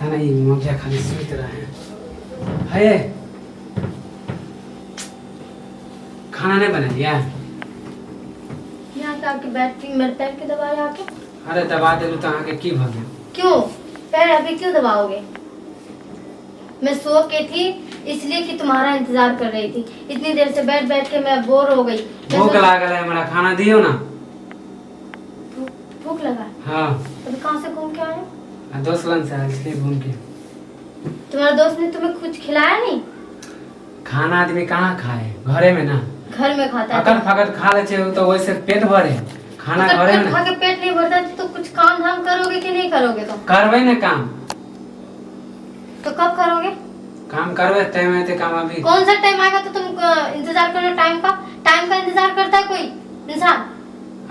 पता नहीं मुखिया खाली सोच रहा है खाना नहीं बना लिया। यहाँ के आपके बैठ के मेरे पैर के दबाए आके। अरे दबा दे तो आके की भगे। क्यों पैर अभी क्यों दबाओगे? मैं सो के थी इसलिए कि तुम्हारा इंतजार कर रही थी। इतनी देर से बैठ बैठ के मैं बोर हो गई। भूख लागल है, हमारा खाना दियो ना। भूख लगा? हाँ। अभी कहाँ से घूम के आए हो? दोस्त लन से इसलिए घूम के। तुम्हारा दोस्त ने तुम्हें कुछ खिलाया नहीं? खाना आदमी कहाँ खाए, घरे में ना। घर में खाता है अकल फकत खा ले तो वैसे पेट भरे। खाना घरे में खा के पेट नहीं भरता तो कुछ काम धाम करोगे कि नहीं करोगे? तो करवे ना काम। तो कब करोगे काम? करवे टाइम है तो काम अभी। कौन सा टाइम आएगा तो तुम इंतजार करो टाइम का? टाइम का इंतजार करता है कोई इंसान?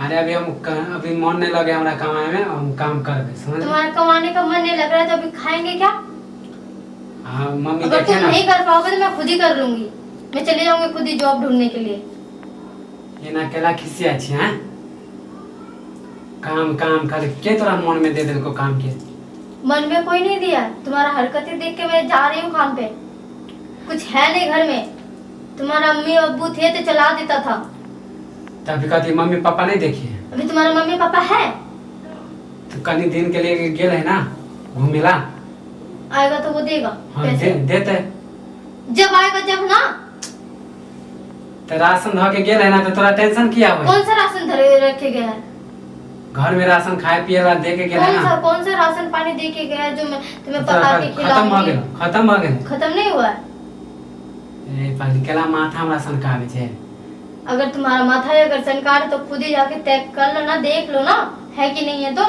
अरे अभी मन नहीं लगे हमारा कमाए में, हम काम करवे समझ। तुम्हारा कमाने का मन नहीं लग रहा है तो अभी खाएंगे क्या? हाँ मम्मी अगर देखे तुम ना। नहीं कर पाओगे तो मैं खुद ही कर लूंगी। मैं चली जाऊंगी खुद ही जॉब ढूंढने के लिए। ये ना अकेला खिसिया छी हैं। काम काम कर के तोरा मन में दे दे को काम के। मन में कोई नहीं दिया। तुम्हारा हरकतें देख के मैं जा रही हूँ काम पे। कुछ है नहीं घर में। तुम्हारा अम्मी अब्बू थे तो चला देता था। तभी कहती मम्मी पापा नहीं देखिए। अभी तुम्हारा मम्मी पापा है? तो कल दिन के लिए गेल है ना घूमेला। आएगा तो वो देगा हाँ पैसे। देते। जब आएगा जब ना। तो राशन ध के गेल है ना तो तोरा टेंशन किया हो? कौन सा राशन धरे रखे गए हैं? घर में राशन खाए पिए ला दे के गेल है ना। कौन सा राशन पानी दे के गया जो मैं तुम्हें पका के खिलाऊंगी? खत्म हो गेल। खत्म नहीं हुआ है। ए पानी केला माथा में राशन खावे छे। अगर तुम्हारा माथा है अगर सनकार तो खुद ही जाके तय कर लो ना, देख लो ना है कि नहीं है। तो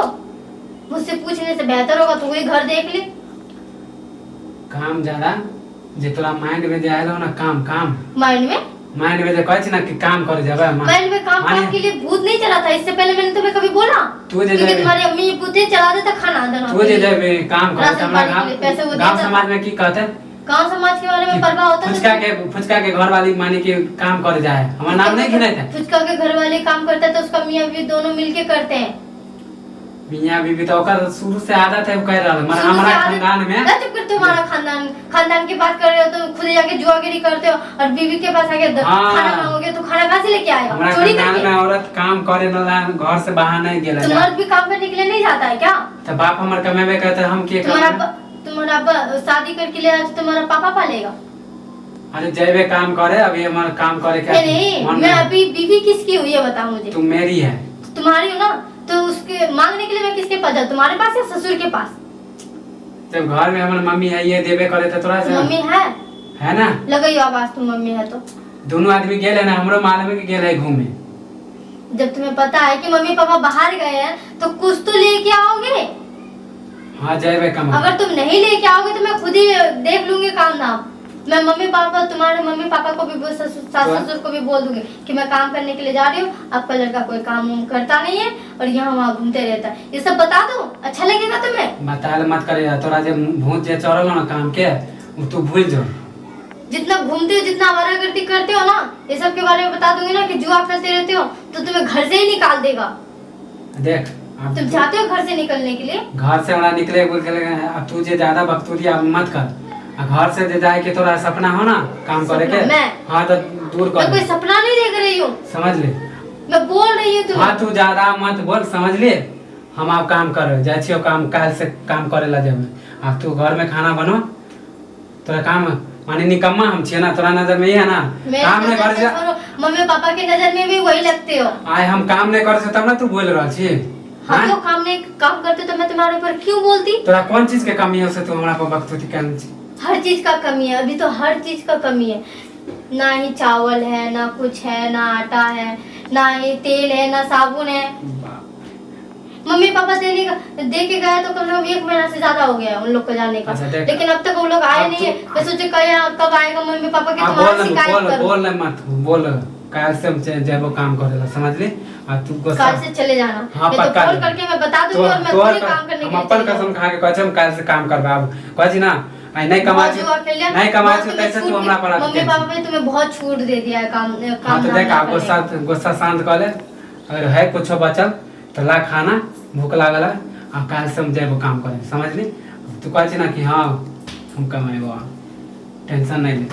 मुझसे पूछने से बेहतर होगा तो वही घर देख ले। काम ज्यादा जे तोरा माइंड में जाए लो ना काम काम माइंड में जे कहै छी ना कि काम करे जाबे। माइंड में काम के लिए भूत नहीं चला था। इससे पहले मैंने तुम्हें कभी बोला? तू जे तुम्हारी अम्मी पूछे चला देता खाना देना। तू जे काम करे हमरा गांव समाज में की कहते? गांव समाज के बारे में परवाह होता है? फुचका के घर वाली मानी के काम करे जाए। हमारा नाम नहीं गिनाए थे। फुचका के घर वाले काम करते हैं तो उसका मियां बीवी दोनों मिलके करते हैं। मियां बीवी तो ओकर शुरू से आदत है कह रहा है। हमारा खानदान में चुप कर। तुम्हारा खानदान की बात कर रहे हो तो खुद जाके जुआगिरी करते हो और बीवी के पास आके खाना मांगोगे तो खाना कहां से लेके आएगा? हमारा खानदान में औरत काम करे ना घर से बाहर नहीं गेला। तो मर्द भी काम करने के लिए नहीं जाता है क्या? तो बाप हमार कमेबे कहते हम के तुम्हारा शादी करके ले आया तो तुम्हारा पापा पालेगा? अरे जैबे काम करे अभी हमारा काम करे क्या? नहीं मैं अभी बीवी किसकी हुई है बताओ मुझे। तुम मेरी है। तुम्हारी हो ना तो उसके मांगने के लिए मैं किसके पास जाऊं? तुम्हारे पास या ससुर के पास? जब घर में हमारी मम्मी है ये देबे करे तो थोड़ा सा मम्मी है ना। लगाई आवाज तुम मम्मी है तो। दोनों आदमी गेल है ना। हमरो मालूम है कि गेल है घूमे। जब तुम्हें पता है कि मम्मी पापा बाहर गए हैं तो कुछ तो लेके आओगे। हाँ जैबे कमा। अगर तुम नहीं लेके आओगे तो मैं खुद ही देख लूंगी काम धाम। मैं मम्मी पापा तुम्हारे मम्मी पापा को भी सास ससुर को भी बोल दूंगी कि मैं काम करने के लिए जा रही हूँ। आपका लड़का कोई काम करता नहीं है और यहाँ वहाँ घूमते रहता है। ये सब बता दो अच्छा लगेगा तुम्हें? बताए मत करे तोरा जे भूत जे चढ़ल ना काम के तू भूल जाओ। जितना घूमते हो जितना आवारागर्दी करते हो ना ये सब के बारे में बता दूंगी ना कि जुआ खेलते रहते हो तो तुम्हें घर से ही निकाल देगा। देख तुम चाहते हो घर से निकलने के लिए? घर से हमारा निकले बोल के अब तू जे ज्यादा बकतूरी मत कर। घर से जाए के थोड़ा सपना हो ना काम करे के। हाँ तो दूर कर। मैं कोई सपना नहीं देख रही हूँ समझ ले। मैं बोल रही हूँ तुम्हें। हाँ तू ज्यादा मत बोल समझ ले। हम आप काम कर जाए छियो काम काल से काम करे ला जब अब तू घर में खाना बनो तोरा काम माने निकम्मा हम छिए ना। तोरा नजर में ही है ना काम नहीं कर। मम्मी पापा के नजर में भी वही लगते हो। आए हम काम नहीं कर से तब ना तू बोल रहा छी। हम लोग काम करते तो मैं तुम्हारे ऊपर क्यों बोलती? तोरा कौन चीज के कमी है से तू हमरा पर बकतूती करन छी? हर चीज का कमी है। अभी तो हर चीज का कमी है। ना ही चावल है ना कुछ है ना आटा है ना ही तेल है ना साबुन है। मम्मी पापा दे के गया तो कम से कम 1 महीना से ज्यादा हो गया उन लोग को जाने का। लेकिन अब तक वो लोग आए नहीं है। मैं सोचे कब आएगा मम्मी पापा के तुम्हारी शिकायत करूं। बोल मत बोल काल से हम जेबो काम करेला समझ ले। आ तू काल से चले जाना। हाँ, मैं तो फोन करके मैं बता दूंगी और मैं पूरे काम करने के लिए अपन कसम खा के कहै हम काल से काम करबा। अब कहै छी ना आई नहीं कमाई तो कैसे तू हमरा पर मम्मी पापा ने तुम्हें बहुत छूट दे दिया है काम हाँ तो देख गुस्सा शांत कर ले। अगर है कुछ बचल तो ला खाना भूख लागल है। अब काल से हम जेबो काम करे समझ ली। तू कहे ना कि हाँ हम कमाएबो, टेंशन नहीं ले,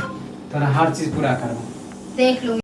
तोरा हर चीज पूरा करबो। देख लूंगी।